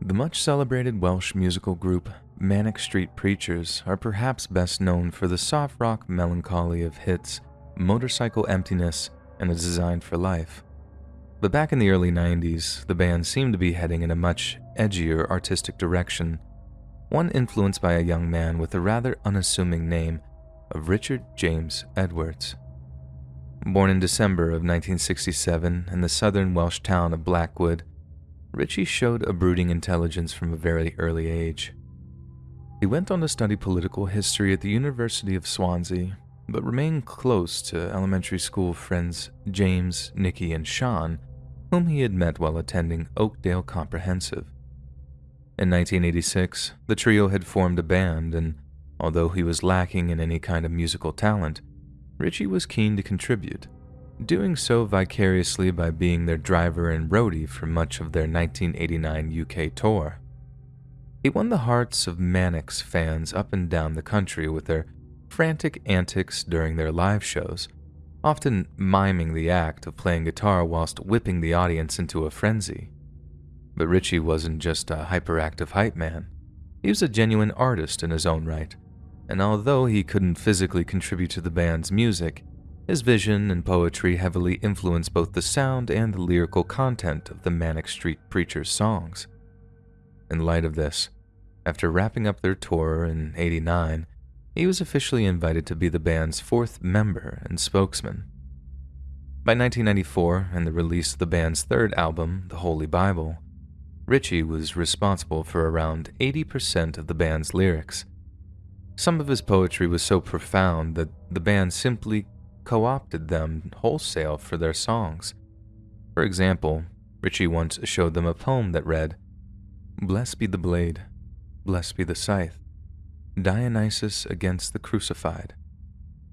The much celebrated Welsh musical group Manic Street Preachers are perhaps best known for the soft rock melancholy of hits Motorcycle Emptiness and A Design for Life. But back in the early 90s, the band seemed to be heading in a much edgier artistic direction, one influenced by a young man with a rather unassuming name of Richard James Edwards. Born in December of 1967 in the southern Welsh town of Blackwood, Richie showed a brooding intelligence from a very early age. He went on to study political history at the University of Swansea, but remained close to elementary school friends James, Nicky, and Sean, whom he had met while attending Oakdale Comprehensive. In 1986, the trio had formed a band, and although he was lacking in any kind of musical talent, Richie was keen to contribute, doing so vicariously by being their driver and roadie for much of their 1989 UK tour. He won the hearts of Manics fans up and down the country with their frantic antics during their live shows, often miming the act of playing guitar whilst whipping the audience into a frenzy. But Richie wasn't just a hyperactive hype man. He was a genuine artist in his own right, and although he couldn't physically contribute to the band's music, his vision and poetry heavily influenced both the sound and the lyrical content of the Manic Street Preachers' songs. In light of this, after wrapping up their tour in '89, he was officially invited to be the band's fourth member and spokesman. By 1994, and the release of the band's third album, The Holy Bible, Richie was responsible for around 80% of the band's lyrics. Some of his poetry was so profound that the band simply co-opted them wholesale for their songs. For example, Richie once showed them a poem that read, "Blessed be the blade, blessed be the scythe, Dionysus against the crucified.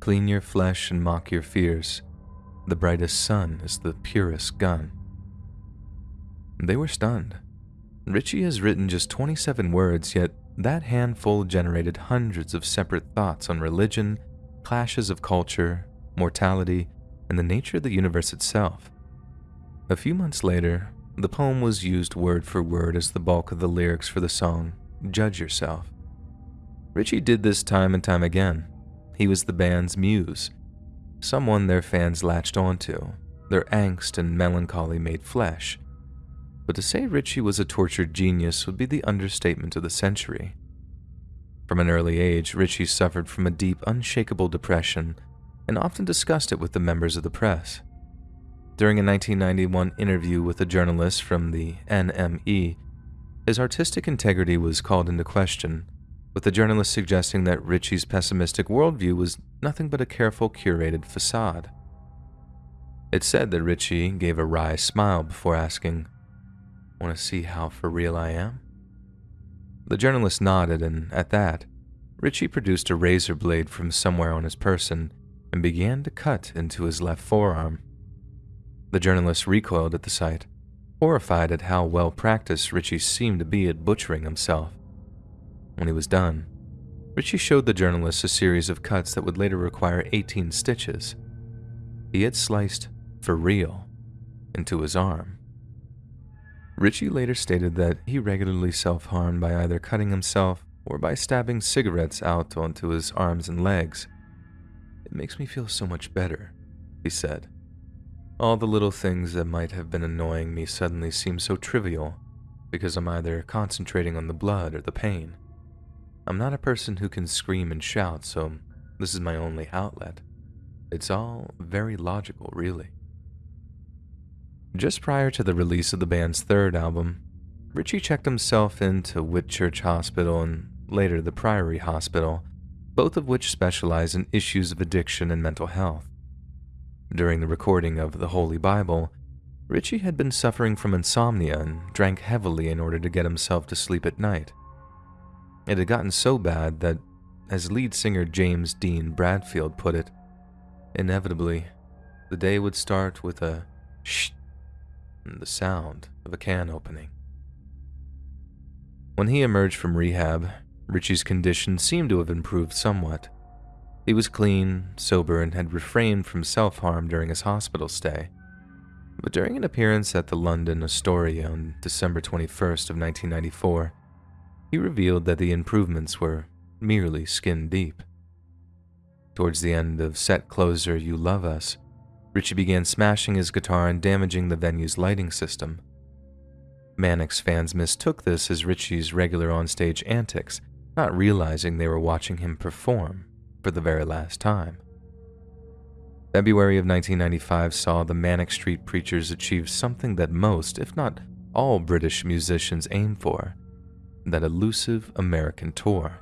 Clean your flesh and mock your fears, the brightest sun is the purest gun." They were stunned. Richie has written just 27 words, yet that handful generated hundreds of separate thoughts on religion, clashes of culture, mortality, and the nature of the universe itself. A few months later, the poem was used word for word as the bulk of the lyrics for the song, Judge Yourself. Richie did this time and time again. He was the band's muse, someone their fans latched onto, their angst and melancholy made flesh. But to say Richie was a tortured genius would be the understatement of the century. From an early age, Richie suffered from a deep, unshakable depression and often discussed it with the members of the press. During a 1991 interview with a journalist from the NME, his artistic integrity was called into question, with the journalist suggesting that Richie's pessimistic worldview was nothing but a careful, curated facade. It's said that Richie gave a wry smile before asking, "Want to see how for real I am?" The journalist nodded, and at that, Richie produced a razor blade from somewhere on his person and began to cut into his left forearm. The journalist recoiled at the sight, horrified at how well practiced Richie seemed to be at butchering himself. When he was done, Richie showed the journalist a series of cuts that would later require 18 stitches. He had sliced, for real, into his arm. Richie later stated that he regularly self-harmed by either cutting himself or by stabbing cigarettes out onto his arms and legs. "It makes me feel so much better," he said. "All the little things that might have been annoying me suddenly seem so trivial because I'm either concentrating on the blood or the pain. I'm not a person who can scream and shout, so this is my only outlet. It's all very logical, really." Just prior to the release of the band's third album, Richie checked himself into Whitchurch Hospital and later the Priory Hospital, both of which specialize in issues of addiction and mental health. During the recording of The Holy Bible, Richie had been suffering from insomnia and drank heavily in order to get himself to sleep at night. It had gotten so bad that, as lead singer James Dean Bradfield put it, inevitably, the day would start with a shh and the sound of a can opening. When he emerged from rehab, Richie's condition seemed to have improved somewhat. He was clean, sober, and had refrained from self-harm during his hospital stay. But during an appearance at the London Astoria on December 21st of 1994, he revealed that the improvements were merely skin deep. Towards the end of set closer You Love Us, Richie began smashing his guitar and damaging the venue's lighting system. Mannix fans mistook this as Richie's regular onstage antics, not realizing they were watching him perform for the very last time. February of 1995 saw the Manic Street Preachers achieve something that most, if not all, British musicians aim for: that elusive American tour.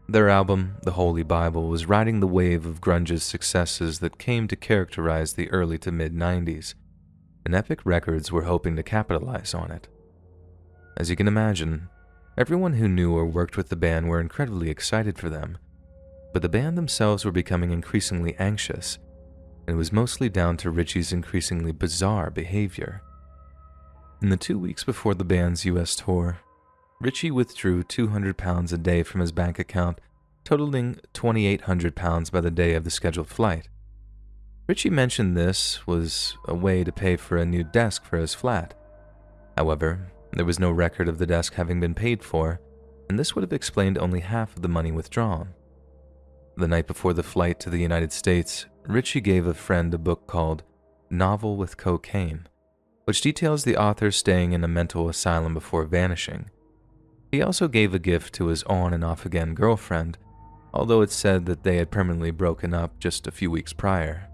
Their album, The Holy Bible, was riding the wave of grunge's successes that came to characterize the early to mid-90s, and Epic Records were hoping to capitalize on it. As you can imagine, everyone who knew or worked with the band were incredibly excited for them, but the band themselves were becoming increasingly anxious, and it was mostly down to Richie's increasingly bizarre behavior. In the 2 weeks before the band's US tour, Richie withdrew £200 a day from his bank account, totaling £2,800 by the day of the scheduled flight. Richie mentioned this was a way to pay for a new desk for his flat. However, there was no record of the desk having been paid for, and this would have explained only half of the money withdrawn. The night before the flight to the United States, Richie gave a friend a book called Novel with Cocaine, which details the author staying in a mental asylum before vanishing. He also gave a gift to his on and off again girlfriend, although it's said that they had permanently broken up just a few weeks prior.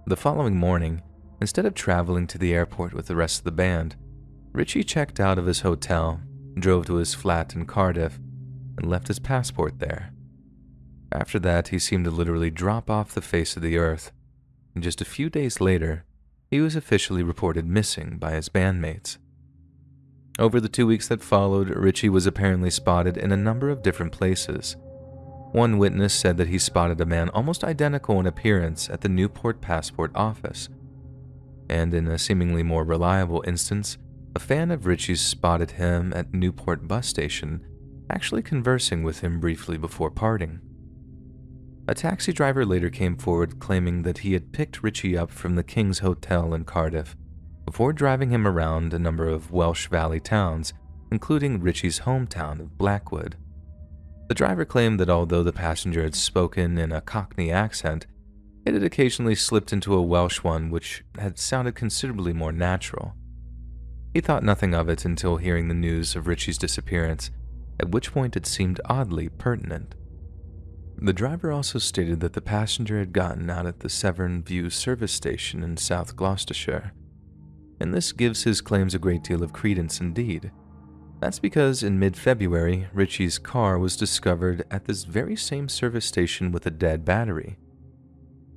The following morning, instead of traveling to the airport with the rest of the band, Richie checked out of his hotel, drove to his flat in Cardiff, and left his passport there. After that, he seemed to literally drop off the face of the earth, and just a few days later, he was officially reported missing by his bandmates. Over the 2 weeks that followed, Richie was apparently spotted in a number of different places. One witness said that he spotted a man almost identical in appearance at the Newport passport office. And in a seemingly more reliable instance, a fan of Richie's spotted him at Newport bus station, actually conversing with him briefly before parting. A taxi driver later came forward claiming that he had picked Richie up from the King's Hotel in Cardiff before driving him around a number of Welsh Valley towns, including Richie's hometown of Blackwood. The driver claimed that although the passenger had spoken in a Cockney accent, it had occasionally slipped into a Welsh one which had sounded considerably more natural. He thought nothing of it until hearing the news of Richie's disappearance, at which point it seemed oddly pertinent. The driver also stated that the passenger had gotten out at the Severn View service station in South Gloucestershire, and this gives his claims a great deal of credence indeed. That's because in mid-February, Richie's car was discovered at this very same service station with a dead battery.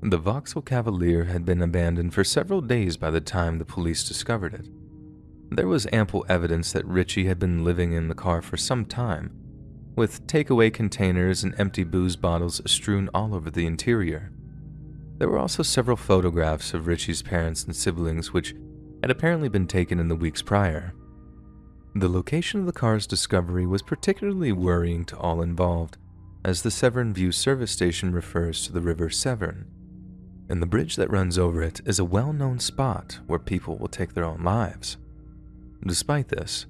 The Vauxhall Cavalier had been abandoned for several days by the time the police discovered it. There was ample evidence that Richie had been living in the car for some time, with takeaway containers and empty booze bottles strewn all over the interior. There were also several photographs of Richie's parents and siblings which had apparently been taken in the weeks prior. The location of the car's discovery was particularly worrying to all involved, as the Severn View service station refers to the River Severn, and the bridge that runs over it is a well-known spot where people will take their own lives. Despite this,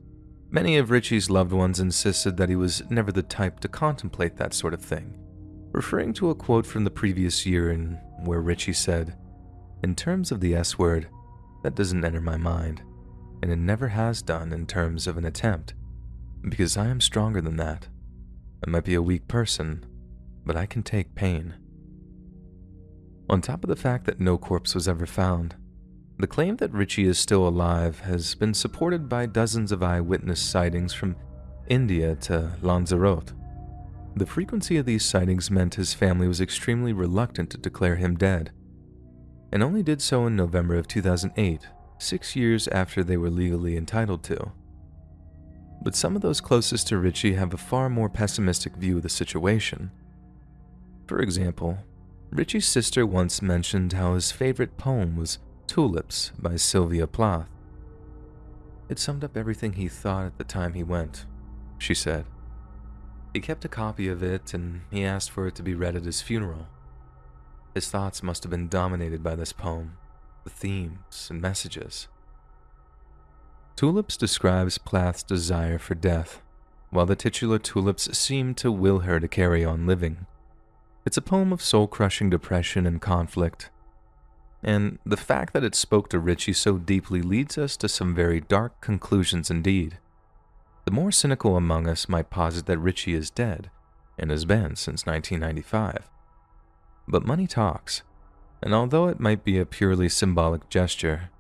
many of Richie's loved ones insisted that he was never the type to contemplate that sort of thing, referring to a quote from the previous year in where Richie said, "In terms of the S word, that doesn't enter my mind, and it never has done in terms of an attempt, because I am stronger than that. I might be a weak person, but I can take pain." On top of the fact that no corpse was ever found, the claim that Richie is still alive has been supported by dozens of eyewitness sightings from India to Lanzarote. The frequency of these sightings meant his family was extremely reluctant to declare him dead, and only did so in November of 2008, 6 years after they were legally entitled to. But some of those closest to Richie have a far more pessimistic view of the situation. For example, Richie's sister once mentioned how his favorite poem was Tulips by Sylvia Plath. It summed up everything he thought at the time he went, she said. He kept a copy of it and he asked for it to be read at his funeral. His thoughts must have been dominated by this poem, the themes and messages. Tulips describes Plath's desire for death, while the titular tulips seem to will her to carry on living. It's a poem of soul-crushing depression and conflict, and the fact that it spoke to Richie so deeply leads us to some very dark conclusions indeed. The more cynical among us might posit that Richie is dead, and has been since 1995. But money talks, and although it might be a purely symbolic gesture,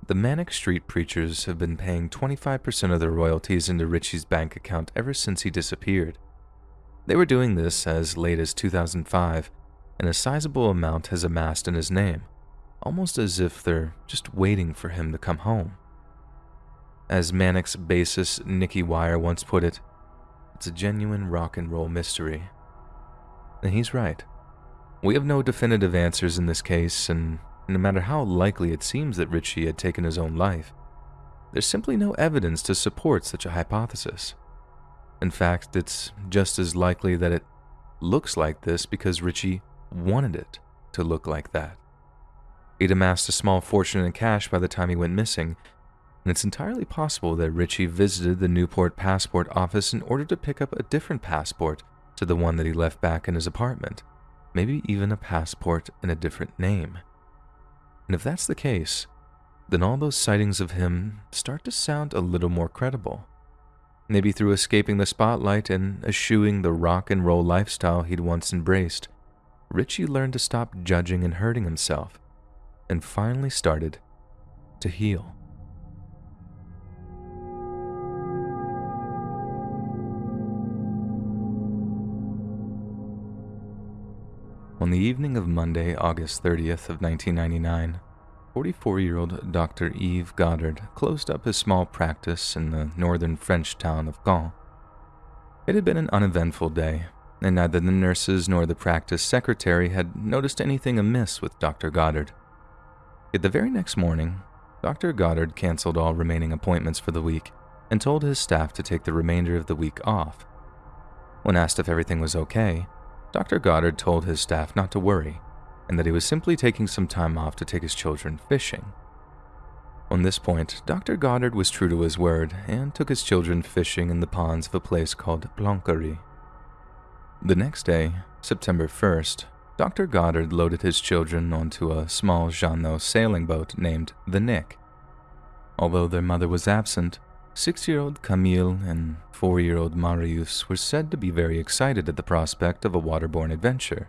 the Manic Street Preachers have been paying 25% of their royalties into Richie's bank account ever since he disappeared. They were doing this as late as 2005, and a sizable amount has amassed in his name, almost as if they're just waiting for him to come home. As Manic's bassist Nicky Wire once put it, it's a genuine rock and roll mystery. And he's right. We have no definitive answers in this case, and no matter how likely it seems that Richie had taken his own life, there's simply no evidence to support such a hypothesis. In fact, it's just as likely that it looks like this because Richie wanted it to look like that. He'd amassed a small fortune in cash by the time he went missing, and it's entirely possible that Richie visited the Newport passport office in order to pick up a different passport to the one that he left back in his apartment, maybe even a passport in a different name. And if that's the case, then all those sightings of him start to sound a little more credible. Maybe through escaping the spotlight and eschewing the rock and roll lifestyle he'd once embraced, Richie learned to stop judging and hurting himself, and finally started to heal. On the evening of Monday, August 30th of 1999, 44-year-old Dr. Yves Goddard closed up his small practice in the northern French town of Caen. It had been an uneventful day, and neither the nurses nor the practice secretary had noticed anything amiss with Dr. Goddard. Yet the very next morning, Dr. Goddard canceled all remaining appointments for the week and told his staff to take the remainder of the week off. When asked if everything was okay, Dr. Goddard told his staff not to worry, and that he was simply taking some time off to take his children fishing. On this point, Dr. Goddard was true to his word and took his children fishing in the ponds of a place called Planquerie. The next day, September 1st, Dr. Goddard loaded his children onto a small Jeannot sailing boat named the Nick. Although their mother was absent, 6-year-old Camille and 4-year-old Marius were said to be very excited at the prospect of a waterborne adventure,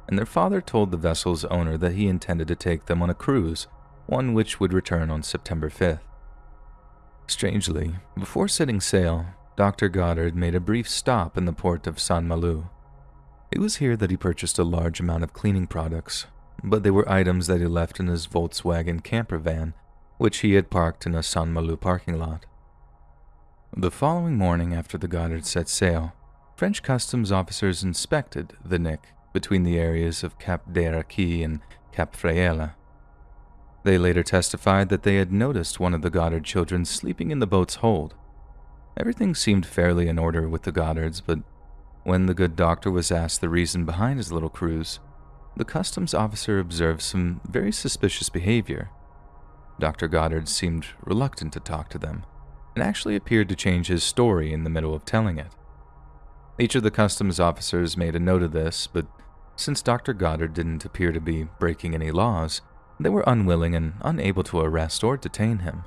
and their father told the vessel's owner that he intended to take them on a cruise, one which would return on September 5th. Strangely, before setting sail, Dr. Goddard made a brief stop in the port of Saint-Malo. It was here that he purchased a large amount of cleaning products, but they were items that he left in his Volkswagen camper van, which he had parked in a Saint-Malo parking lot. The following morning after the Goddards set sail, French customs officers inspected the Nick between the areas of Cap d'Araqui and Cap Frayelle. They later testified that they had noticed one of the Goddard children sleeping in the boat's hold. Everything seemed fairly in order with the Goddards, but when the good doctor was asked the reason behind his little cruise, the customs officer observed some very suspicious behavior. Dr. Goddard seemed reluctant to talk to them, and actually appeared to change his story in the middle of telling it. Each of the customs officers made a note of this, but since Dr. Goddard didn't appear to be breaking any laws, they were unwilling and unable to arrest or detain him.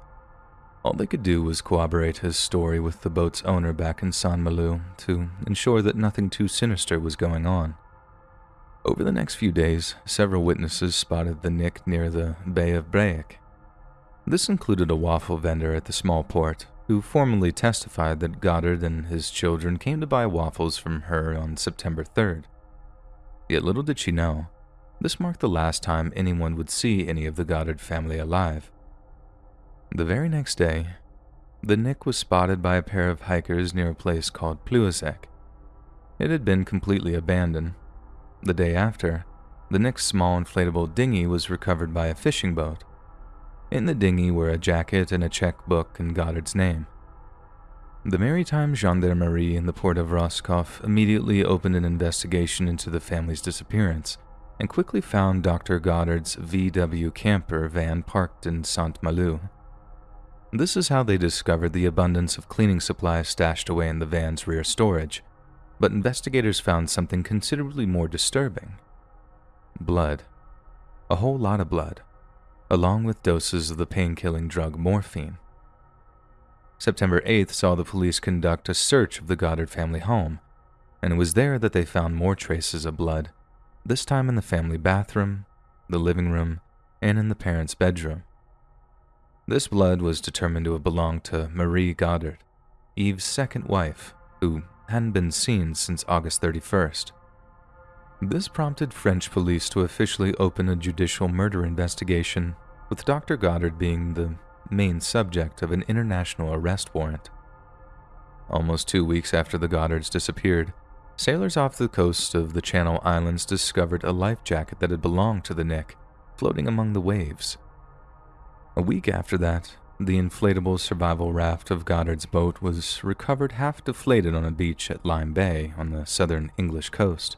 All they could do was corroborate his story with the boat's owner back in Saint-Malo to ensure that nothing too sinister was going on. Over the next few days, several witnesses spotted the Nick near the Bay of Braic. This included a waffle vendor at the small port, who formally testified that Goddard and his children came to buy waffles from her on September 3rd. Yet little did she know, this marked the last time anyone would see any of the Goddard family alive. The very next day, the Nick was spotted by a pair of hikers near a place called Pluisec. It had been completely abandoned. The day after, the Nick's small inflatable dinghy was recovered by a fishing boat. In the dinghy were a jacket and a checkbook in Goddard's name. The Maritime Gendarmerie in the port of Roscoff immediately opened an investigation into the family's disappearance, and quickly found Dr. Goddard's VW camper van parked in Saint-Malo. This is how they discovered the abundance of cleaning supplies stashed away in the van's rear storage, but investigators found something considerably more disturbing. Blood. A whole lot of blood, along with doses of the pain-killing drug morphine. September 8th saw the police conduct a search of the Goddard family home, and it was there that they found more traces of blood, this time in the family bathroom, the living room, and in the parents' bedroom. This blood was determined to have belonged to Marie Goddard, Eve's second wife, who hadn't been seen since August 31st. This prompted French police to officially open a judicial murder investigation, with Dr. Goddard being the main subject of an international arrest warrant. Almost 2 weeks after the Goddards disappeared, sailors off the coast of the Channel Islands discovered a life jacket that had belonged to the Nick, floating among the waves. A week after that, the inflatable survival raft of Goddard's boat was recovered half deflated on a beach at Lime Bay on the southern English coast.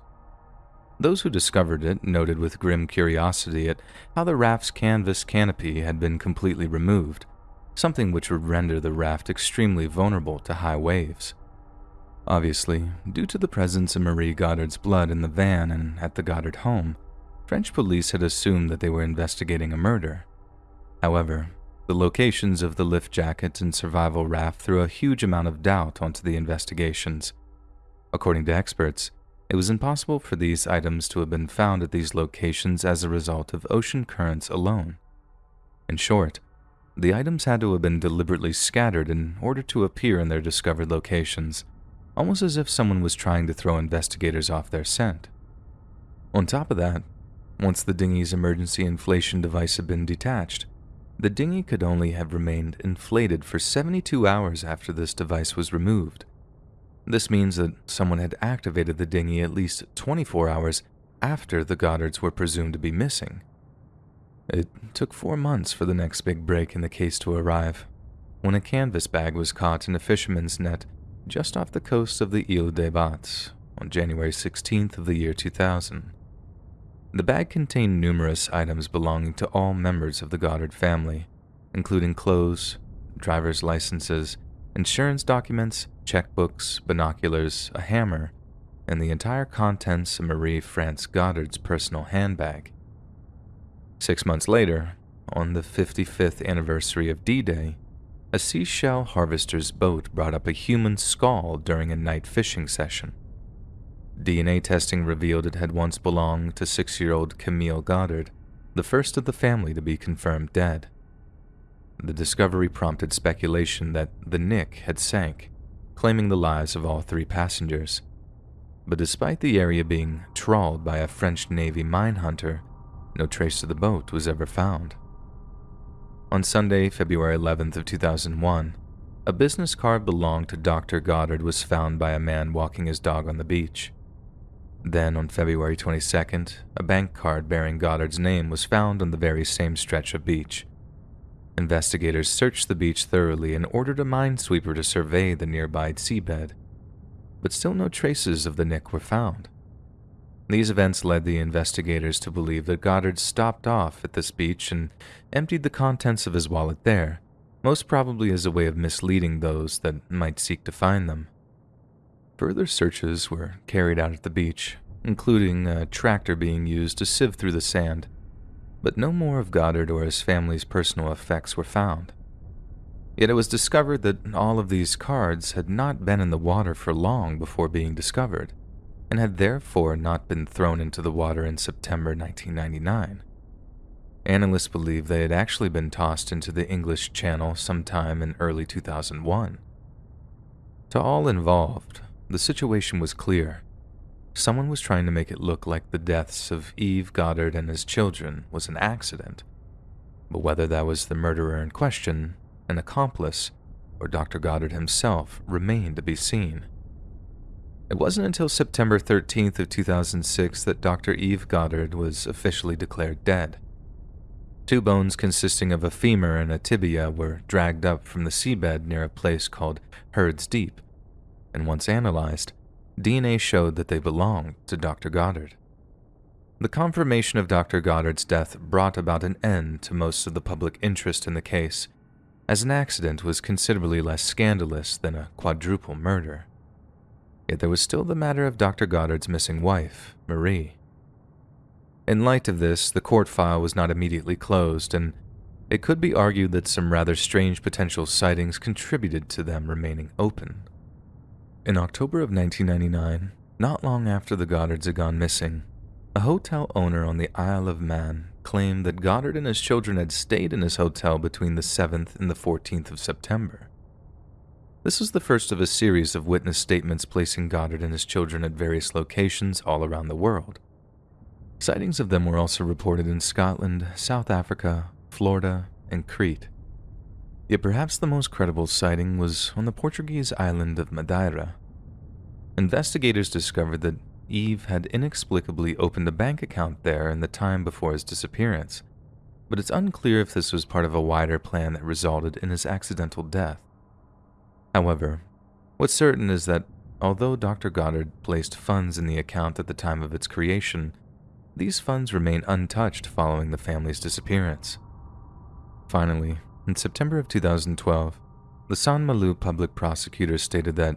Those who discovered it noted with grim curiosity at how the raft's canvas canopy had been completely removed, something which would render the raft extremely vulnerable to high waves. Obviously, due to the presence of Marie Goddard's blood in the van and at the Goddard home, French police had assumed that they were investigating a murder. However, the locations of the life jacket and survival raft threw a huge amount of doubt onto the investigations. According to experts, it was impossible for these items to have been found at these locations as a result of ocean currents alone. In short, the items had to have been deliberately scattered in order to appear in their discovered locations, almost as if someone was trying to throw investigators off their scent. On top of that, once the dinghy's emergency inflation device had been detached, the dinghy could only have remained inflated for 72 hours after this device was removed. This means that someone had activated the dinghy at least 24 hours after the Goddards were presumed to be missing. It took 4 months for the next big break in the case to arrive, when a canvas bag was caught in a fisherman's net just off the coast of the Île des Bats on January 16th of the year 2000. The bag contained numerous items belonging to all members of the Goddard family, including clothes, driver's licenses, insurance documents, checkbooks, binoculars, a hammer, and the entire contents of Marie France Goddard's personal handbag. 6 months later, on the 55th anniversary of D-Day, a seashell harvester's boat brought up a human skull during a night fishing session. DNA testing revealed it had once belonged to 6-year-old Camille Goddard, the first of the family to be confirmed dead. The discovery prompted speculation that the Nick had sank, claiming the lives of all 3 passengers. But despite the area being trawled by a French Navy mine hunter, no trace of the boat was ever found. On Sunday, February 11th of 2001, a business card belonged to Dr. Goddard was found by a man walking his dog on the beach. Then, on February 22nd, a bank card bearing Goddard's name was found on the very same stretch of beach. Investigators searched the beach thoroughly and ordered a minesweeper to survey the nearby seabed, but still no traces of the Nick were found. These events led the investigators to believe that Goddard stopped off at this beach and emptied the contents of his wallet there, most probably as a way of misleading those that might seek to find them. Further searches were carried out at the beach, including a tractor being used to sieve through the sand, but no more of Goddard or his family's personal effects were found. Yet it was discovered that all of these cards had not been in the water for long before being discovered, and had therefore not been thrown into the water in September 1999. Analysts believe they had actually been tossed into the English Channel sometime in early 2001. To all involved, the situation was clear. Someone was trying to make it look like the deaths of Yves Goddard and his children was an accident, but whether that was the murderer in question, an accomplice, or Dr. Goddard himself remained to be seen. It wasn't until September 13th of 2006 that Dr. Yves Goddard was officially declared dead. 2 bones consisting of a femur and a tibia were dragged up from the seabed near a place called Herd's Deep, and once analyzed, DNA showed that they belonged to Dr. Goddard. The confirmation of Dr. Goddard's death brought about an end to most of the public interest in the case, as an accident was considerably less scandalous than a quadruple murder. Yet there was still the matter of Dr. Goddard's missing wife, Marie. In light of this, the court file was not immediately closed, and it could be argued that some rather strange potential sightings contributed to them remaining open. In October of 1999, not long after the Goddards had gone missing, a hotel owner on the Isle of Man claimed that Goddard and his children had stayed in his hotel between the 7th and the 14th of September. This was the first of a series of witness statements placing Goddard and his children at various locations all around the world. Sightings of them were also reported in Scotland, South Africa, Florida, and Crete. Yet perhaps the most credible sighting was on the Portuguese island of Madeira. Investigators discovered that Eve had inexplicably opened a bank account there in the time before his disappearance, but it's unclear if this was part of a wider plan that resulted in his accidental death. However, what's certain is that although Dr. Goddard placed funds in the account at the time of its creation, these funds remain untouched following the family's disappearance. Finally, in September of 2012, the San Malu public prosecutor stated that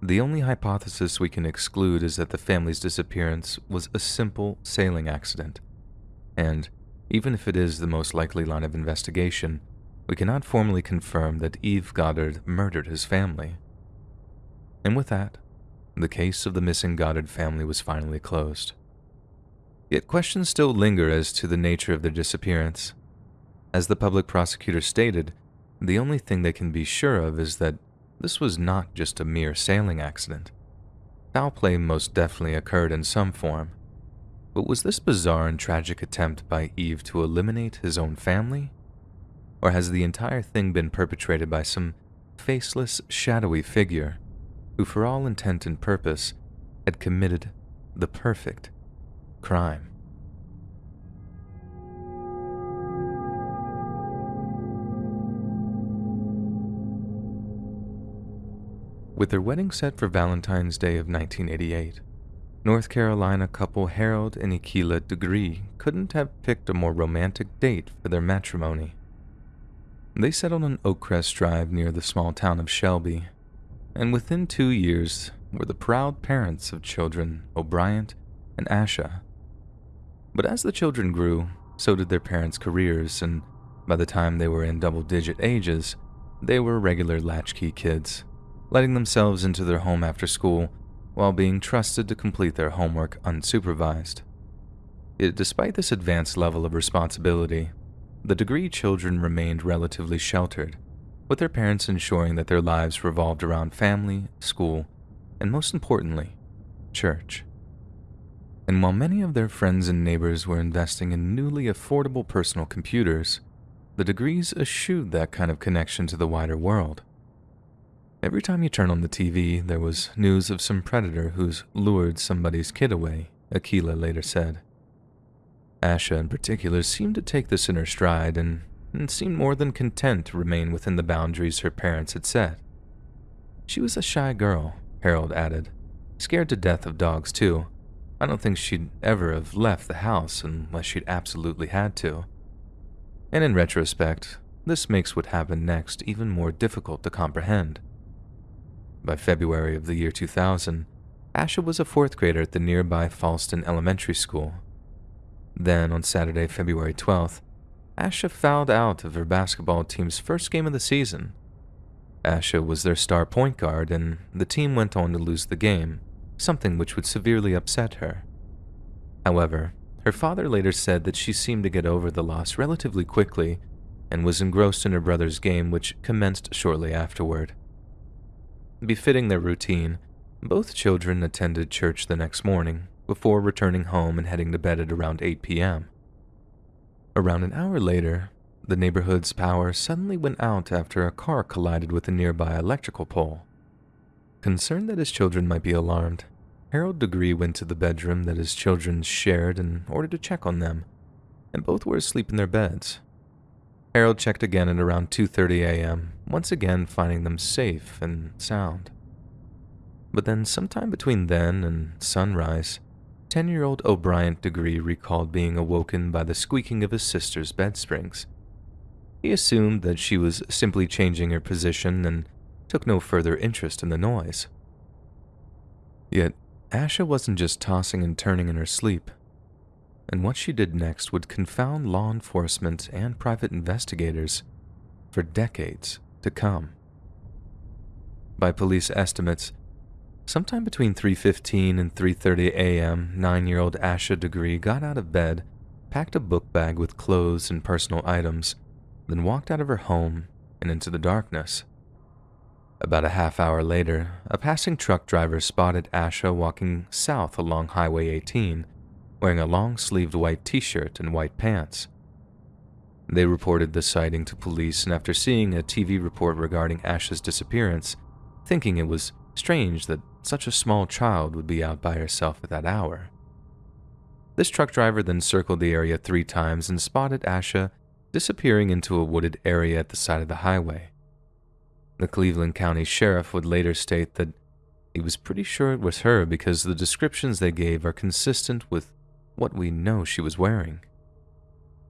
the only hypothesis we can exclude is that the family's disappearance was a simple sailing accident, and even if it is the most likely line of investigation, we cannot formally confirm that Eve Goddard murdered his family. And with that, the case of the missing Goddard family was finally closed. Yet questions still linger as to the nature of their disappearance. As the public prosecutor stated, the only thing they can be sure of is that this was not just a mere sailing accident. Foul play most definitely occurred in some form. But was this bizarre and tragic attempt by Eve to eliminate his own family? Or has the entire thing been perpetrated by some faceless, shadowy figure who, for all intent and purpose, had committed the perfect crime? With their wedding set for Valentine's Day of 1988, North Carolina couple Harold and Asha Degree couldn't have picked a more romantic date for their matrimony. They settled on Oakcrest Drive near the small town of Shelby, and within 2 years were the proud parents of children O'Brien and Asha. But as the children grew, so did their parents' careers, and by the time they were in double-digit ages, they were regular latchkey kids, letting themselves into their home after school while being trusted to complete their homework unsupervised. Yet despite this advanced level of responsibility, the Degree children remained relatively sheltered, with their parents ensuring that their lives revolved around family, school, and most importantly, church. And while many of their friends and neighbors were investing in newly affordable personal computers, the Degrees eschewed that kind of connection to the wider world. Every time you turn on the TV, there was news of some predator who's lured somebody's kid away, Asha later said. Asha in particular seemed to take this in her stride and seemed more than content to remain within the boundaries her parents had set. She was a shy girl, Harold added, scared to death of dogs too. I don't think she'd ever have left the house unless she'd absolutely had to. And in retrospect, this makes what happened next even more difficult to comprehend. By February of the year 2000, Asha was a 4th grader at the nearby Falston Elementary School. Then, on Saturday, February 12th, Asha fouled out of her basketball team's first game of the season. Asha was their star point guard, and the team went on to lose the game, something which would severely upset her. However, her father later said that she seemed to get over the loss relatively quickly and was engrossed in her brother's game, which commenced shortly afterward. Befitting their routine, both children attended church the next morning before returning home and heading to bed at around 8 p.m. Around an hour later, the neighborhood's power suddenly went out after a car collided with a nearby electrical pole. Concerned that his children might be alarmed, Harold Degree went to the bedroom that his children shared in order to check on them, and both were asleep in their beds. Harold checked again at around 2:30 a.m., once again finding them safe and sound. But then sometime between then and sunrise, 10-year-old O'Brien Degree recalled being awoken by the squeaking of his sister's bed springs. He assumed that she was simply changing her position and took no further interest in the noise. Yet, Asha wasn't just tossing and turning in her sleep, and what she did next would confound law enforcement and private investigators for decades to come. By police estimates, sometime between 3:15 and 3:30 a.m., 9-year-old Asha Degree got out of bed, packed a book bag with clothes and personal items, then walked out of her home and into the darkness. About a half hour later, a passing truck driver spotted Asha walking south along Highway 18, wearing a long-sleeved white t-shirt and white pants. They reported the sighting to police, and after seeing a TV report regarding Asha's disappearance, thinking it was strange that such a small child would be out by herself at that hour. This truck driver then circled the area 3 times and spotted Asha disappearing into a wooded area at the side of the highway. The Cleveland County Sheriff would later state that he was pretty sure it was her because the descriptions they gave are consistent with what we know she was wearing.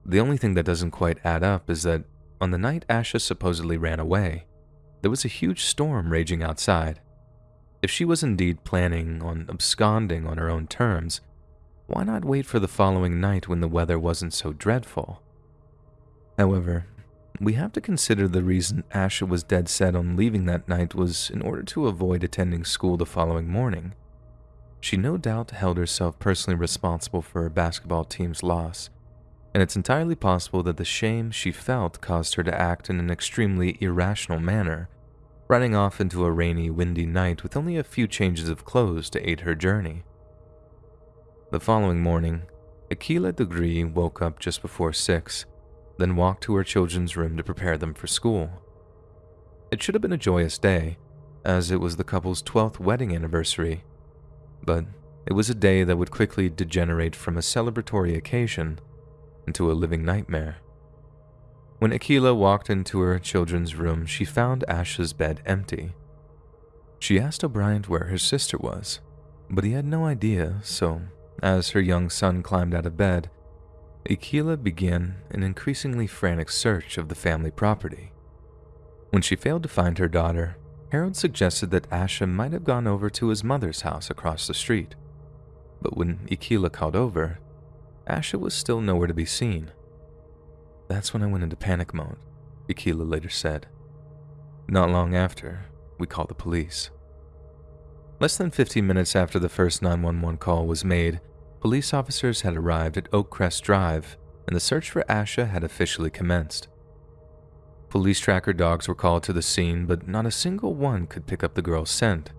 The only thing that doesn't quite add up is that on the night Asha supposedly ran away, there was a huge storm raging outside. If she was indeed planning on absconding on her own terms, why not wait for the following night when the weather wasn't so dreadful? However, we have to consider the reason Asha was dead set on leaving that night was in order to avoid attending school the following morning. She no doubt held herself personally responsible for her basketball team's loss, and it's entirely possible that the shame she felt caused her to act in an extremely irrational manner, running off into a rainy, windy night with only a few changes of clothes to aid her journey. The following morning, Asha Degree woke up just before 6, then walked to her children's room to prepare them for school. It should have been a joyous day, as it was the couple's 12th wedding anniversary, but it was a day that would quickly degenerate from a celebratory occasion into a living nightmare. When Asha walked into her children's room, she found Asha's bed empty. She asked O'Brien where her sister was, but he had no idea, so as her young son climbed out of bed, Asha began an increasingly frantic search of the family property. When she failed to find her daughter, Harold suggested that Asha might have gone over to his mother's house across the street. But when Asha called over, Asha was still nowhere to be seen. That's when I went into panic mode, Asha later said. Not long after, we called the police. Less than 15 minutes after the first 911 call was made, police officers had arrived at Oakcrest Drive, and the search for Asha had officially commenced. Police tracker dogs were called to the scene, but not a single one could pick up the girl's scent.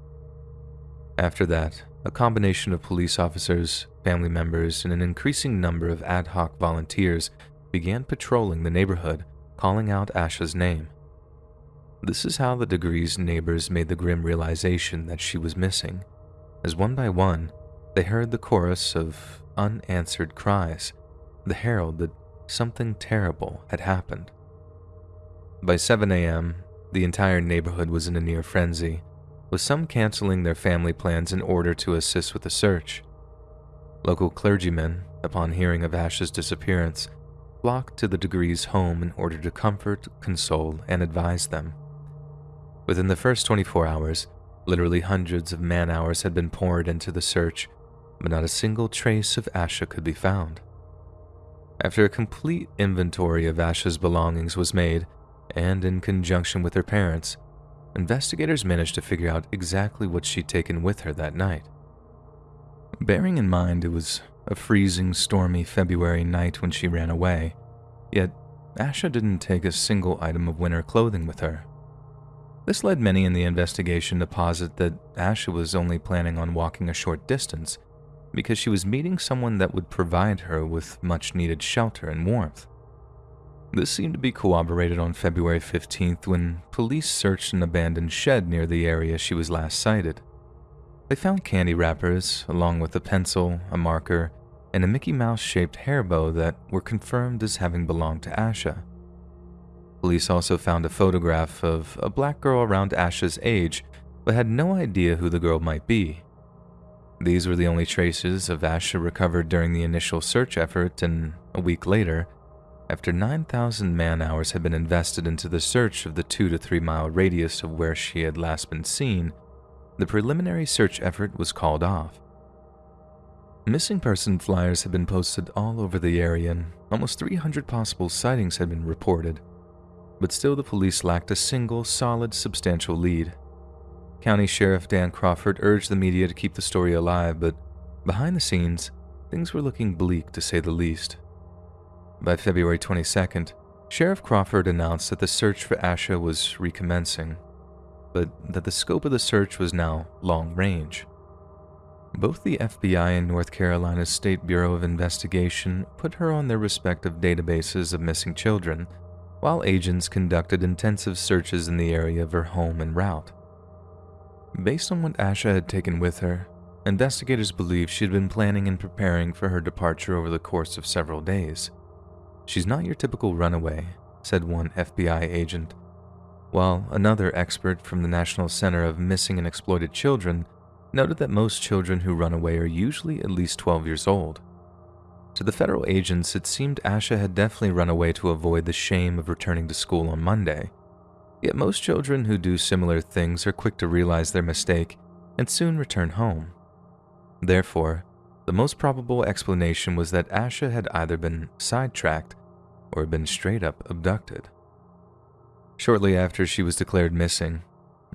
After that, a combination of police officers, family members, and an increasing number of ad hoc volunteers began patrolling the neighborhood, calling out Asha's name. This is how the Degrees' neighbors made the grim realization that she was missing, as one by one, they heard the chorus of unanswered cries, the herald that something terrible had happened. By 7 a.m., the entire neighborhood was in a near frenzy, with some canceling their family plans in order to assist with the search. Local clergymen, upon hearing of Asha's disappearance, flocked to the Degrees' home in order to comfort, console, and advise them. Within the first 24 hours, literally hundreds of man-hours had been poured into the search, but not a single trace of Asha could be found. After a complete inventory of Asha's belongings was made, and in conjunction with her parents, investigators managed to figure out exactly what she'd taken with her that night. Bearing in mind it was a freezing, stormy February night when she ran away, yet Asha didn't take a single item of winter clothing with her. This led many in the investigation to posit that Asha was only planning on walking a short distance because she was meeting someone that would provide her with much-needed shelter and warmth. This seemed to be corroborated on February 15th when police searched an abandoned shed near the area she was last sighted. They found candy wrappers, along with a pencil, a marker, and a Mickey Mouse-shaped hair bow that were confirmed as having belonged to Asha. Police also found a photograph of a black girl around Asha's age, but had no idea who the girl might be. These were the only traces of Asha recovered during the initial search effort, and a week later, after 9,000 man-hours had been invested into the search of the 2 to 3 mile radius of where she had last been seen, the preliminary search effort was called off. Missing person flyers had been posted all over the area, and almost 300 possible sightings had been reported, but still the police lacked a single solid, substantial lead. County Sheriff Dan Crawford urged the media to keep the story alive, but behind the scenes, things were looking bleak to say the least. By February 22nd, Sheriff Crawford announced that the search for Asha was recommencing, but that the scope of the search was now long range. Both the FBI and North Carolina's State Bureau of Investigation put her on their respective databases of missing children, while agents conducted intensive searches in the area of her home and route. Based on what Asha had taken with her, investigators believe she had been planning and preparing for her departure over the course of several days. "She's not your typical runaway," said one FBI agent, while another expert from the National Center of Missing and Exploited Children noted that most children who run away are usually at least 12 years old. To the federal agents, it seemed Asha had definitely run away to avoid the shame of returning to school on Monday. Yet most children who do similar things are quick to realize their mistake and soon return home. Therefore, the most probable explanation was that Asha had either been sidetracked or been straight up abducted. Shortly after she was declared missing,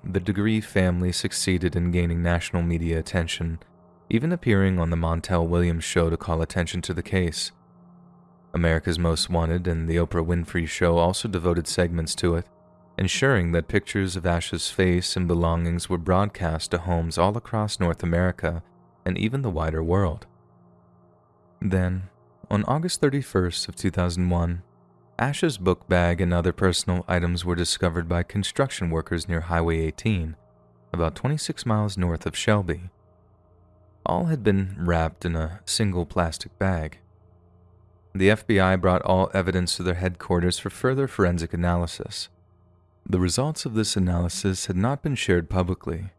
the Degree family succeeded in gaining national media attention, even appearing on the Montel Williams show to call attention to the case. America's Most Wanted and the Oprah Winfrey Show also devoted segments to it, ensuring that pictures of Asha's face and belongings were broadcast to homes all across North America and even the wider world. Then, on August 31st of 2001, Asha's book bag and other personal items were discovered by construction workers near Highway 18, about 26 miles north of Shelby. All had been wrapped in a single plastic bag. The FBI brought all evidence to their headquarters for further forensic analysis. The results of this analysis had not been shared publicly,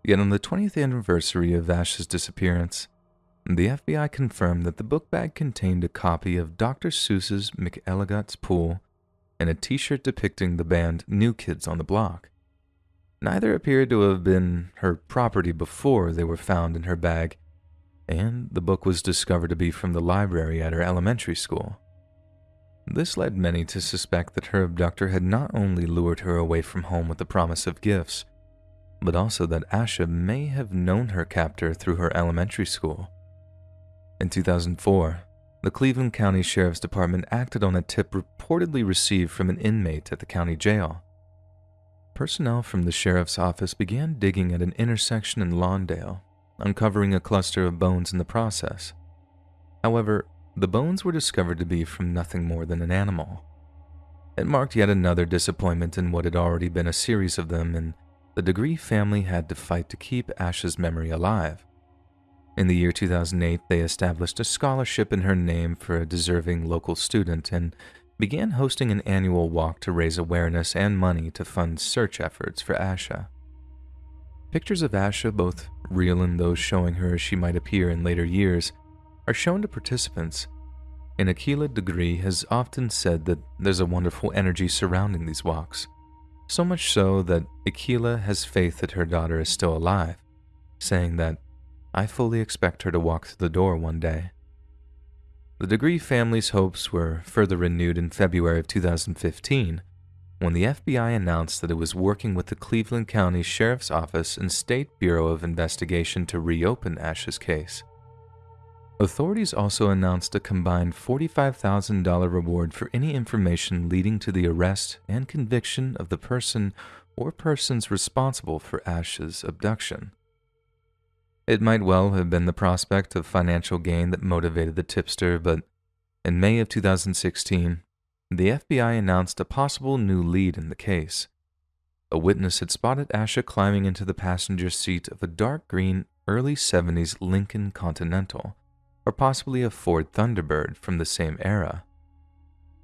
yet on the 20th anniversary of Asha's disappearance, the FBI confirmed that the book bag contained a copy of Dr. Seuss's McElligot's Pool and a t-shirt depicting the band New Kids on the Block. Neither appeared to have been her property before they were found in her bag, and the book was discovered to be from the library at her elementary school. This led many to suspect that her abductor had not only lured her away from home with the promise of gifts, but also that Asha may have known her captor through her elementary school. In 2004, the Cleveland County Sheriff's Department acted on a tip reportedly received from an inmate at the county jail. Personnel from the sheriff's office began digging at an intersection in Lawndale, uncovering a cluster of bones in the process. However, the bones were discovered to be from nothing more than an animal. It marked yet another disappointment in what had already been a series of them, and the Degree family had to fight to keep Asha's memory alive. In the year 2008, they established a scholarship in her name for a deserving local student and began hosting an annual walk to raise awareness and money to fund search efforts for Asha. Pictures of Asha, both real and those showing her as she might appear in later years, are shown to participants, and Asha Degree has often said that there's a wonderful energy surrounding these walks, so much so that Asha has faith that her daughter is still alive, saying that, "I fully expect her to walk through the door one day." The Degree family's hopes were further renewed in February of 2015, when the FBI announced that it was working with the Cleveland County Sheriff's Office and State Bureau of Investigation to reopen Asha's case. Authorities also announced a combined $45,000 reward for any information leading to the arrest and conviction of the person or persons responsible for Asha's abduction. It might well have been the prospect of financial gain that motivated the tipster, but in May of 2016, the FBI announced a possible new lead in the case. A witness had spotted Asha climbing into the passenger seat of a dark green, early 70s Lincoln Continental, or possibly a Ford Thunderbird from the same era.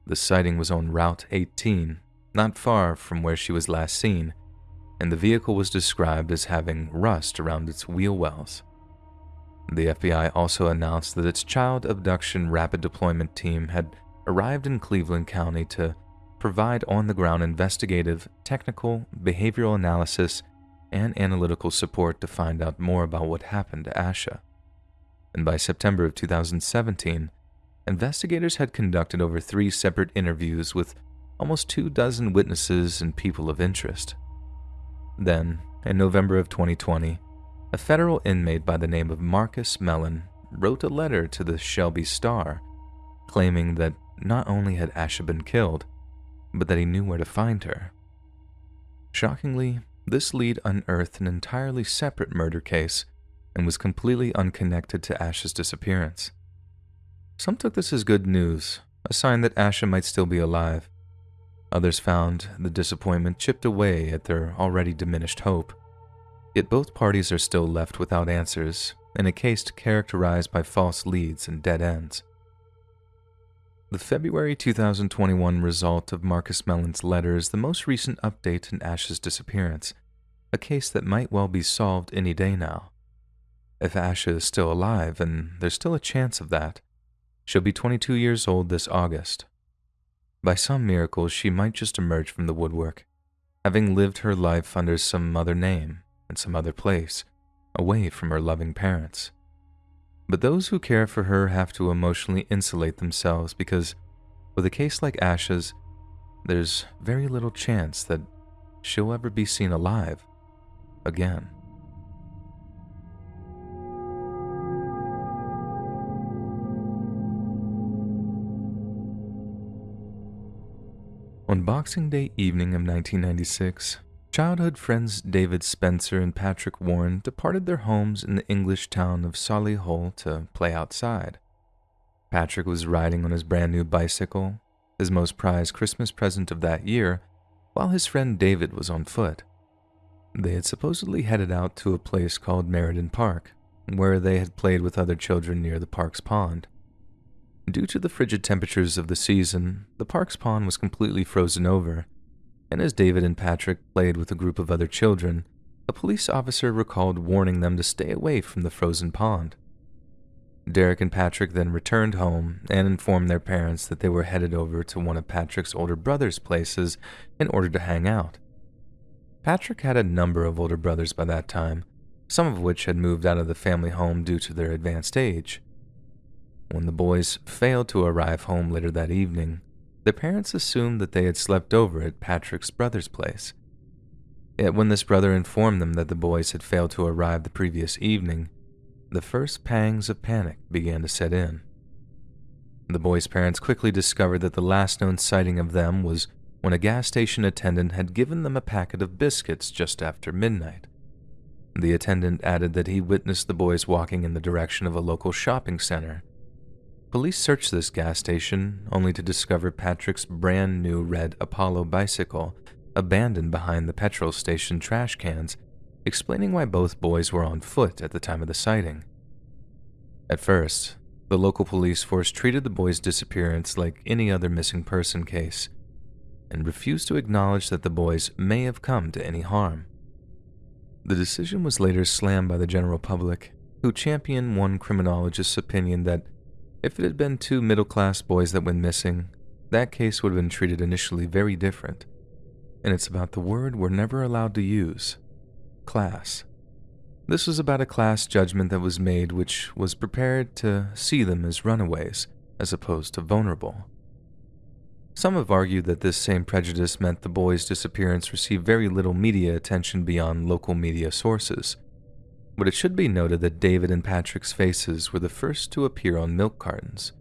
The sighting was on Route 18, not far from where she was last seen, and the vehicle was described as having rust around its wheel wells. The FBI also announced that its child abduction rapid deployment team had arrived in Cleveland County to provide on-the-ground investigative, technical, behavioral analysis, and analytical support to find out more about what happened to Asha. And by September of 2017, investigators had conducted over 3 separate interviews with almost 24 witnesses and people of interest. Then, in November of 2020, a federal inmate by the name of Marcus Mellon wrote a letter to the Shelby Star, claiming that not only had Asha been killed, but that he knew where to find her. Shockingly, this lead unearthed an entirely separate murder case and was completely unconnected to Asha's disappearance. Some took this as good news, a sign that Asha might still be alive. Others found the disappointment chipped away at their already diminished hope. Yet both parties are still left without answers in a case characterized by false leads and dead ends. The February 2021 result of Marcus Mellon's letter is the most recent update in Asha's disappearance, a case that might well be solved any day now. If Asha is still alive, and there's still a chance of that, she'll be 22 years old this August. By some miracle, she might just emerge from the woodwork, having lived her life under some other name in some other place, away from her loving parents. But those who care for her have to emotionally insulate themselves because, with a case like Asha's, there's very little chance that she'll ever be seen alive again. On Boxing Day evening of 1996, childhood friends David Spencer and Patrick Warren departed their homes in the English town of Solihull to play outside. Patrick was riding on his brand new bicycle, his most prized Christmas present of that year, while his friend David was on foot. They had supposedly headed out to a place called Meriden Park, where they had played with other children near the park's pond. Due to the frigid temperatures of the season, the park's pond was completely frozen over, and as David and Patrick played with a group of other children, a police officer recalled warning them to stay away from the frozen pond. Derek and Patrick then returned home and informed their parents that they were headed over to one of Patrick's older brother's places in order to hang out. Patrick had a number of older brothers by that time, some of which had moved out of the family home due to their advanced age. When the boys failed to arrive home later that evening, their parents assumed that they had slept over at Patrick's brother's place. Yet when this brother informed them that the boys had failed to arrive the previous evening, the first pangs of panic began to set in. The boys' parents quickly discovered that the last known sighting of them was when a gas station attendant had given them a packet of biscuits just after midnight. The attendant added that he witnessed the boys walking in the direction of a local shopping center. Police searched this gas station, only to discover Patrick's brand new red Apollo bicycle abandoned behind the petrol station trash cans, explaining why both boys were on foot at the time of the sighting. At first, the local police force treated the boys' disappearance like any other missing person case, and refused to acknowledge that the boys may have come to any harm. The decision was later slammed by the general public, who championed one criminologist's opinion that if it had been 2 middle-class boys that went missing, that case would have been treated initially very different. And it's about the word we're never allowed to use: class. This was about a class judgment that was made which was prepared to see them as runaways, as opposed to vulnerable. Some have argued that this same prejudice meant the boys' disappearance received very little media attention beyond local media sources. But it should be noted that David and Patrick's faces were the first to appear on milk cartons.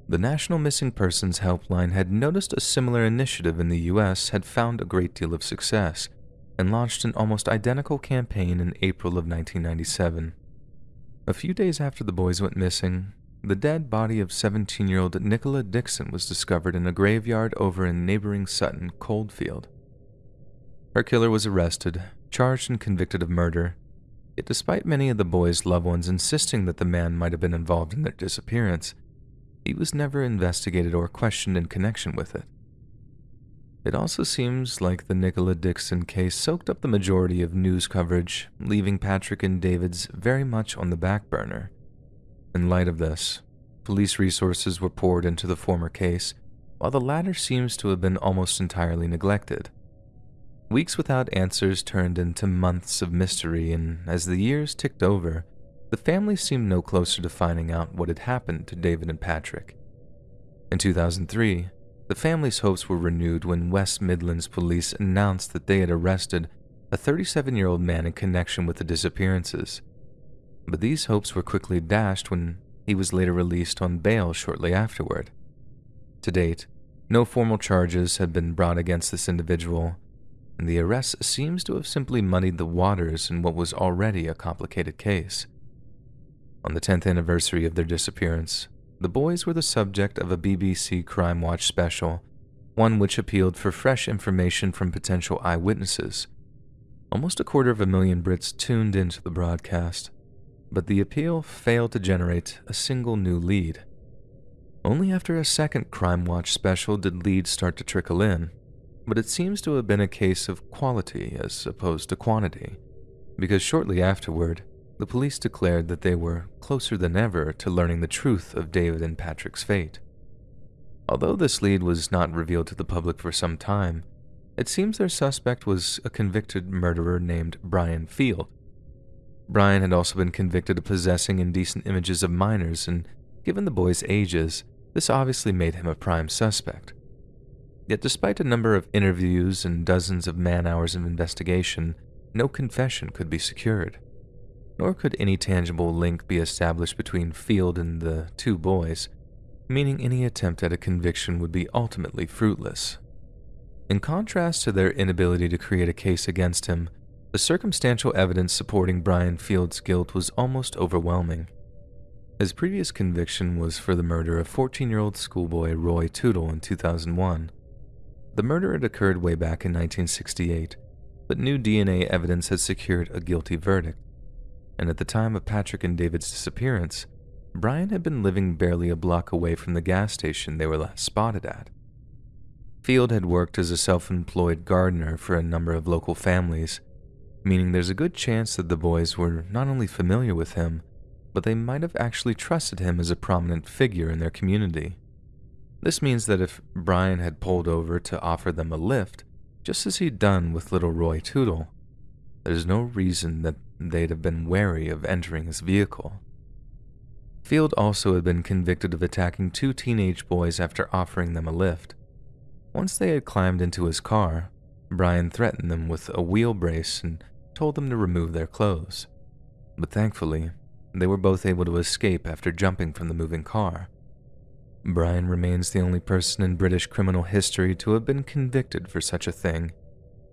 The National Missing Persons Helpline had noticed a similar initiative in the U.S. had found a great deal of success, and launched an almost identical campaign in April of 1997. A few days after the boys went missing, the dead body of 17-year-old Nicola Dixon was discovered in a graveyard over in neighboring Sutton Coldfield. Her killer was arrested, charged and convicted of murder. Yet despite many of the boys' loved ones insisting that the man might have been involved in their disappearance, he was never investigated or questioned in connection with it. It also seems like the Nicola Dixon case soaked up the majority of news coverage, leaving Patrick and David's very much on the back burner. In light of this, police resources were poured into the former case, while the latter seems to have been almost entirely neglected. Weeks without answers turned into months of mystery, and as the years ticked over, the family seemed no closer to finding out what had happened to David and Patrick. In 2003, the family's hopes were renewed when West Midlands police announced that they had arrested a 37-year-old man in connection with the disappearances. But these hopes were quickly dashed when he was later released on bail shortly afterward. To date, no formal charges had been brought against this individual, and the arrest seems to have simply muddied the waters in what was already a complicated case. On the 10th anniversary of their disappearance, the boys were the subject of a BBC Crime Watch special, one which appealed for fresh information from potential eyewitnesses. Almost 250,000 Brits tuned into the broadcast, but the appeal failed to generate a single new lead. Only after a second Crime Watch special did leads start to trickle in, but it seems to have been a case of quality as opposed to quantity, because shortly afterward, the police declared that they were closer than ever to learning the truth of David and Patrick's fate. Although this lead was not revealed to the public for some time, it seems their suspect was a convicted murderer named Brian Field. Brian had also been convicted of possessing indecent images of minors, and given the boys' ages, this obviously made him a prime suspect. Yet despite a number of interviews and dozens of man-hours of investigation, no confession could be secured. Nor could any tangible link be established between Field and the two boys, meaning any attempt at a conviction would be ultimately fruitless. In contrast to their inability to create a case against him, the circumstantial evidence supporting Brian Field's guilt was almost overwhelming. His previous conviction was for the murder of 14-year-old schoolboy Roy Tootle in 2001. The murder had occurred way back in 1968, but new DNA evidence had secured a guilty verdict. And at the time of Patrick and David's disappearance, Brian had been living barely a block away from the gas station they were last spotted at. Field had worked as a self-employed gardener for a number of local families, meaning there's a good chance that the boys were not only familiar with him, but they might have actually trusted him as a prominent figure in their community. This means that if Brian had pulled over to offer them a lift, just as he'd done with little Roy Tootle, there's no reason that they'd have been wary of entering his vehicle. Field also had been convicted of attacking two teenage boys after offering them a lift. Once they had climbed into his car, Brian threatened them with a wheel brace and told them to remove their clothes. But thankfully, they were both able to escape after jumping from the moving car. Brian remains the only person in British criminal history to have been convicted for such a thing,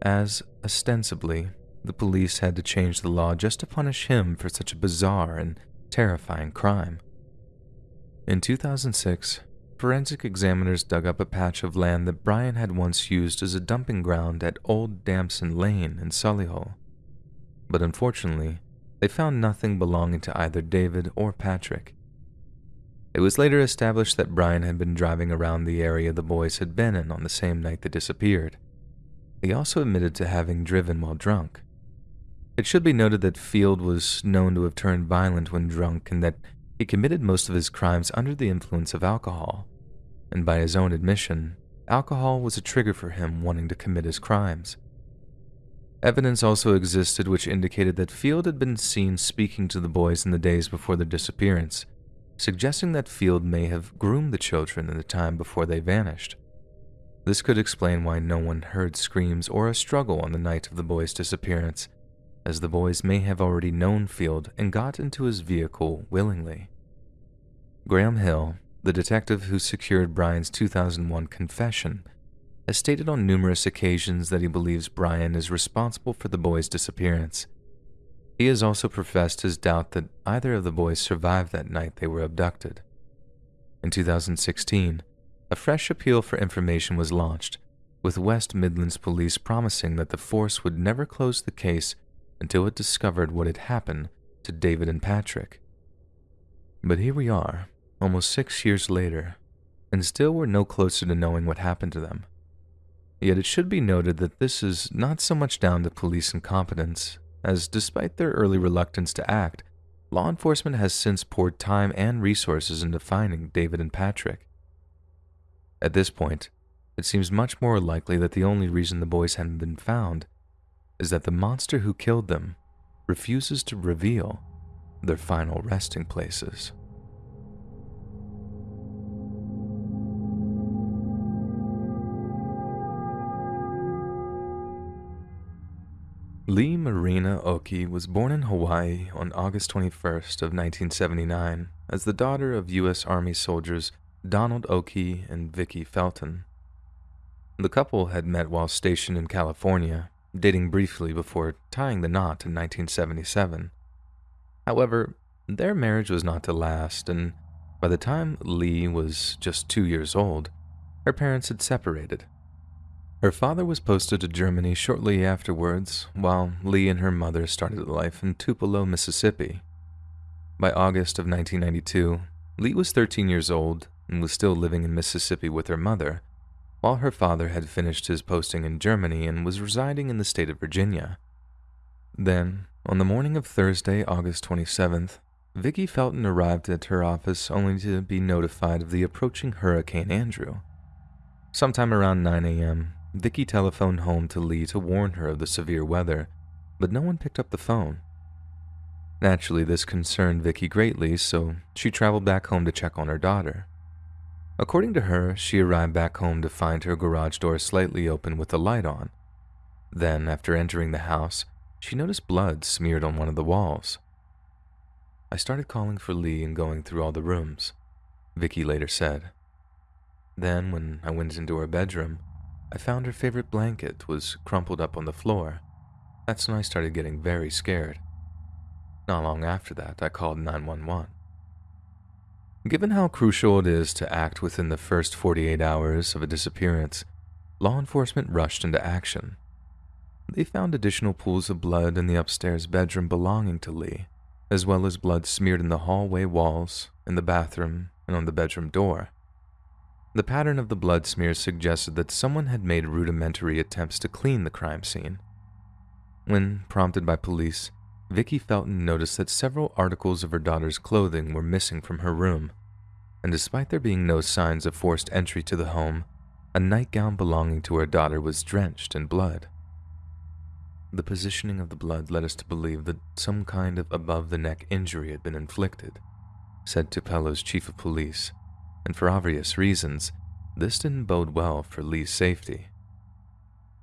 as, ostensibly, the police had to change the law just to punish him for such a bizarre and terrifying crime. In 2006, forensic examiners dug up a patch of land that Brian had once used as a dumping ground at Old Damson Lane in Solihull. But unfortunately, they found nothing belonging to either David or Patrick. It was later established that Brian had been driving around the area the boys had been in on the same night they disappeared. He also admitted to having driven while drunk. It should be noted that Field was known to have turned violent when drunk and that he committed most of his crimes under the influence of alcohol, and by his own admission, alcohol was a trigger for him wanting to commit his crimes. Evidence also existed which indicated that Field had been seen speaking to the boys in the days before their disappearance, suggesting that Field may have groomed the children in the time before they vanished. This could explain why no one heard screams or a struggle on the night of the boys' disappearance, as the boys may have already known Field and got into his vehicle willingly. Graham Hill, the detective who secured Brian's 2001 confession, has stated on numerous occasions that he believes Brian is responsible for the boys' disappearance. He has also professed his doubt that either of the boys survived that night they were abducted. In 2016, a fresh appeal for information was launched, with West Midlands Police promising that the force would never close the case until it discovered what had happened to David and Patrick. But here we are, almost 6 years later, and still we're no closer to knowing what happened to them. Yet it should be noted that this is not so much down to police incompetence, as despite their early reluctance to act, law enforcement has since poured time and resources into finding David and Patrick. At this point, it seems much more likely that the only reason the boys hadn't been found is that the monster who killed them refuses to reveal their final resting places. Leigh Marina Occhi was born in Hawaii on August 21st of 1979 as the daughter of U.S. Army soldiers Donald Occhi and Vicki Felton. The couple had met while stationed in California, dating briefly before tying the knot in 1977. However, their marriage was not to last, and by the time Leigh was just 2 years old, her parents had separated. Her father was posted to Germany shortly afterwards, while Leigh and her mother started life in Tupelo, Mississippi. By August of 1992, Leigh was 13 years old and was still living in Mississippi with her mother, while her father had finished his posting in Germany and was residing in the state of Virginia. Then, on the morning of Thursday, August 27th, Vicki Felton arrived at her office only to be notified of the approaching Hurricane Andrew. Sometime around 9 a.m., Vicki telephoned home to Leigh to warn her of the severe weather, but no one picked up the phone. Naturally, this concerned Vicki greatly, so she traveled back home to check on her daughter. According to her, she arrived back home to find her garage door slightly open with the light on. Then, after entering the house, she noticed blood smeared on one of the walls. "I started calling for Leigh and going through all the rooms," Vicki later said. "Then, when I went into her bedroom, I found her favorite blanket was crumpled up on the floor. That's when I started getting very scared. Not long after that, I called 911. Given how crucial it is to act within the first 48 hours of a disappearance, law enforcement rushed into action. They found additional pools of blood in the upstairs bedroom belonging to Leigh, as well as blood smeared in the hallway walls, in the bathroom, and on the bedroom door. The pattern of the blood smears suggested that someone had made rudimentary attempts to clean the crime scene. When prompted by police, Vicki Felton noticed that several articles of her daughter's clothing were missing from her room, and despite there being no signs of forced entry to the home, a nightgown belonging to her daughter was drenched in blood. The positioning of the blood led us to believe that some kind of above-the-neck injury had been inflicted, said Tupelo's chief of police, and for obvious reasons, this didn't bode well for Leigh's safety.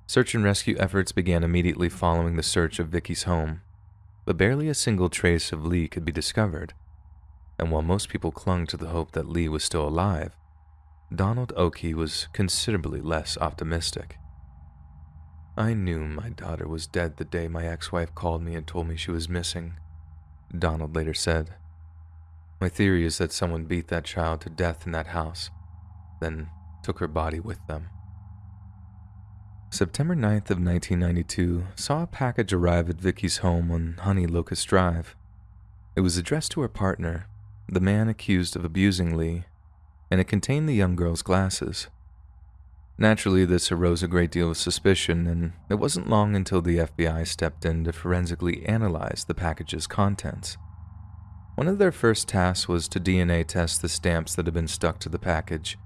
Search and rescue efforts began immediately following the search of Vicki's home, but barely a single trace of Leigh could be discovered, and while most people clung to the hope that Leigh was still alive, Donald Occhi was considerably less optimistic. "I knew my daughter was dead the day my ex-wife called me and told me she was missing," Donald later said. "My theory is that someone beat that child to death in that house, then took her body with them." September 9th of 1992 saw a package arrive at Vicki's home on Honey Locust Drive. It was addressed to her partner, the man accused of abusing Leigh, and it contained the young girl's glasses. Naturally, this arose a great deal of suspicion, and it wasn't long until the FBI stepped in to forensically analyze the package's contents. One of their first tasks was to DNA test the stamps that had been stuck to the package,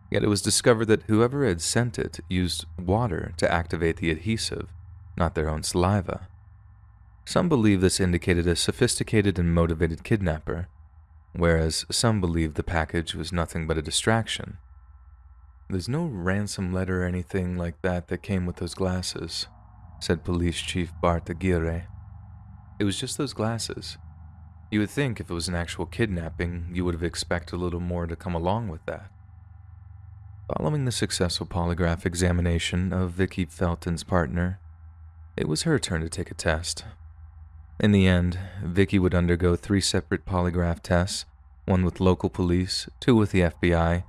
yet it was discovered that whoever had sent it used water to activate the adhesive, not their own saliva. Some believe this indicated a sophisticated and motivated kidnapper, whereas some believe the package was nothing but a distraction. "There's no ransom letter or anything like that came with those glasses," said Police Chief Bart Aguirre. "It was just those glasses. You would think if it was an actual kidnapping, you would have expected a little more to come along with that." Following the successful polygraph examination of Vicki Felton's partner, it was her turn to take a test. In the end, Vicki would undergo 3 separate polygraph tests, one with local police, 2 with the FBI,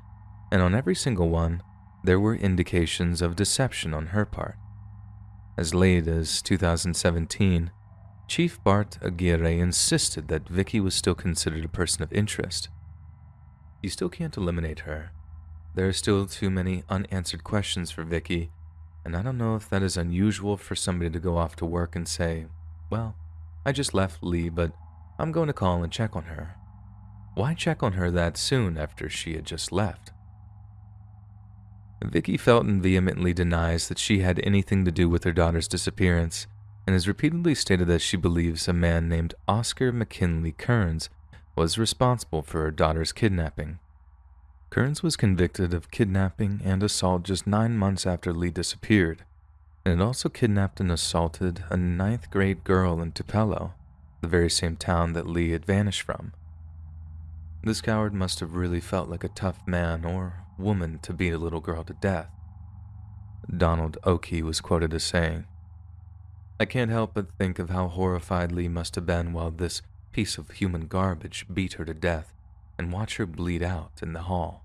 and on every single one, there were indications of deception on her part. As late as 2017, Chief Bart Aguirre insisted that Vicki was still considered a person of interest. "You still can't eliminate her. There are still too many unanswered questions for Vicki, And I don't know if that is unusual for somebody to go off to work and say, well, I just left Leigh, but I'm going to call and check on her. Why check on her that soon after she had just left? Vicky Felton vehemently denies that she had anything to do with her daughter's disappearance and has repeatedly stated that she believes a man named Oscar McKinley Kearns was responsible for her daughter's kidnapping. Kearns was convicted of kidnapping and assault just 9 months after Leigh disappeared, and had also kidnapped and assaulted a 9th grade girl in Tupelo, the very same town that Leigh had vanished from. This coward must have really felt like a tough man or woman to beat a little girl to death. Leigh Occhi was quoted as saying, "I can't help but think of how horrified Leigh must have been while this piece of human garbage beat her to death and watch her bleed out in the hall."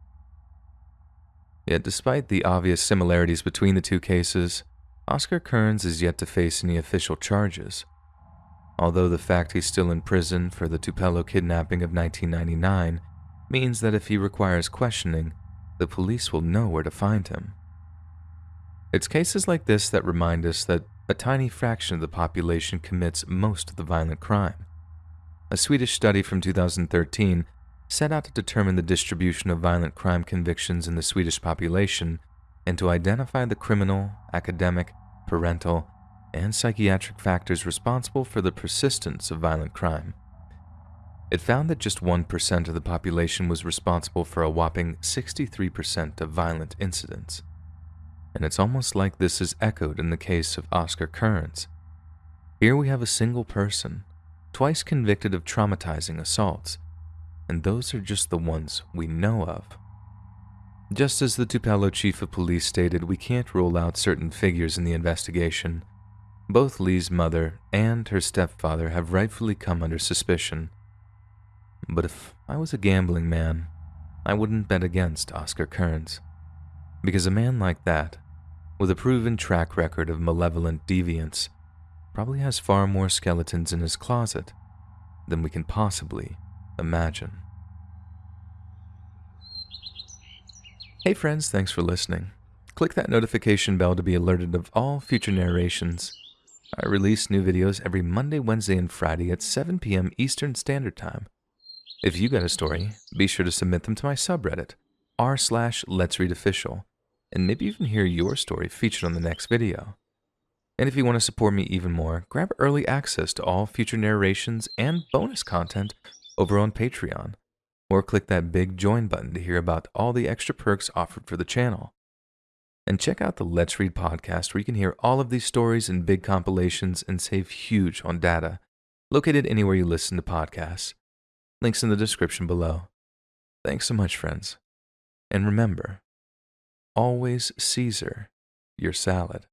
Yet despite the obvious similarities between the two cases, Oscar Kearns is yet to face any official charges. Although the fact he's still in prison for the Tupelo kidnapping of 1999 means that if he requires questioning, the police will know where to find him. It's cases like this that remind us that a tiny fraction of the population commits most of the violent crime. A Swedish study from 2013 set out to determine the distribution of violent crime convictions in the Swedish population and to identify the criminal, academic, parental, and psychiatric factors responsible for the persistence of violent crime. It found that just 1% of the population was responsible for a whopping 63% of violent incidents. And it's almost like this is echoed in the case of Oscar Kearns. Here we have a single person, twice convicted of traumatizing assaults, and those are just the ones we know of. Just as the Tupelo chief of police stated, we can't rule out certain figures in the investigation. Both Leigh's mother and her stepfather have rightfully come under suspicion. But if I was a gambling man, I wouldn't bet against Oscar Kearns. Because a man like that, with a proven track record of malevolent deviance, probably has far more skeletons in his closet than we can possibly imagine. Hey friends, thanks for listening. Click that notification bell to be alerted of all future narrations. I release new videos every Monday, Wednesday, and Friday at 7 p.m. Eastern Standard Time. If you got a story, be sure to submit them to my subreddit, r/letsreadofficial, and maybe even hear your story featured on the next video. And if you want to support me even more, grab early access to all future narrations and bonus content over on Patreon, or click that big join button to hear about all the extra perks offered for the channel. And check out the Let's Read podcast where you can hear all of these stories in big compilations and save huge on data, located anywhere you listen to podcasts. Links in the description below. Thanks so much, friends. And remember, always Caesar your salad.